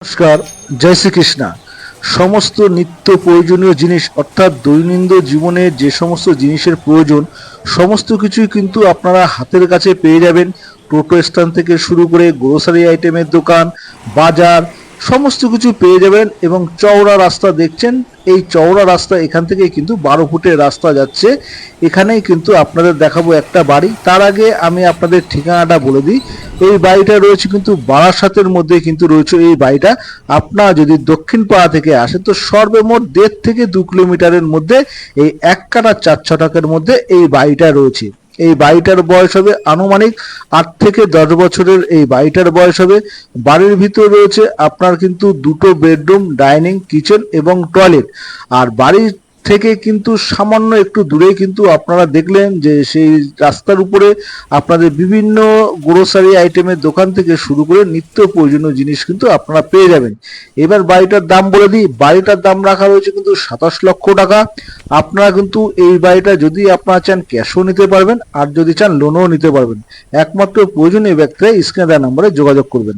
নমস্কার, জয় শ্রীকৃষ্ণা। সমস্ত নিত্য প্রয়োজনীয় জিনিস অর্থাৎ দৈনন্দিন জীবনে যে সমস্ত জিনিসের প্রয়োজন সমস্ত কিছুই কিন্তু আপনারা হাতের কাছে পেয়ে যাবেন। টোটো স্ট্যান্ড থেকে শুরু করে গ্রোসারি আইটেমের দোকান, বাজার সমস্ত কিছু পেয়ে যাবেন। এবং চওড়া রাস্তা দেখছেন, এই চওড়া রাস্তা এখান থেকে কিন্তু 12 ফুটের রাস্তা যাচ্ছে। এখানেই কিন্তু আপনাদের দেখাবো একটা বাড়ি। তার আগে আমি আপনাদের ঠিকানাটা বলে দিই। এই বাড়িটা রয়েছে কিন্তু বারাসাতের মধ্যে কিন্তু রয়েছে এই বাড়িটা। আপনারা যদি দক্ষিণ পাড়া থেকে আসেন তো সর্বমোট 1.5 থেকে 2 কিলোমিটারের মধ্যে এই এক কাটা 4 ছটাকের মধ্যে এই বাড়িটা রয়েছে। এই বাড়িটার বয়স হবে আনুমানিক 8 থেকে 10 বছরের। এই বাড়িটার বয়স হবে। বাড়ির ভিতর রয়েছে আপনার কিন্তু 2টো বেডরুম, ডাইনিং, কিচেন এবং টয়লেট। আর বাড়ির থেকে কিন্তু সামান্য একটু দূরে কিন্তু আপনারা দেখলেন যে সেই রাস্তার উপরে আপনাদের বিভিন্ন গ্রোসারি আইটেমের দোকান থেকে শুরু করে নিত্য প্রয়োজনীয় জিনিস কিন্তু আপনারা পেয়ে যাবেন। এবার বাড়িটার দাম বলে দিই। বাড়িটার দাম রাখা রয়েছে কিন্তু 27 লক্ষ টাকা। আপনারা কিন্তু এই বাড়িটা যদি আপনারা চান ক্যাশও নিতে পারবেন, আর যদি চান লোনও নিতে পারবেন। একমাত্র প্রয়োজনীয় ব্যক্তিরা স্ক্রিনে দেওয়া নম্বরে যোগাযোগ করবেন।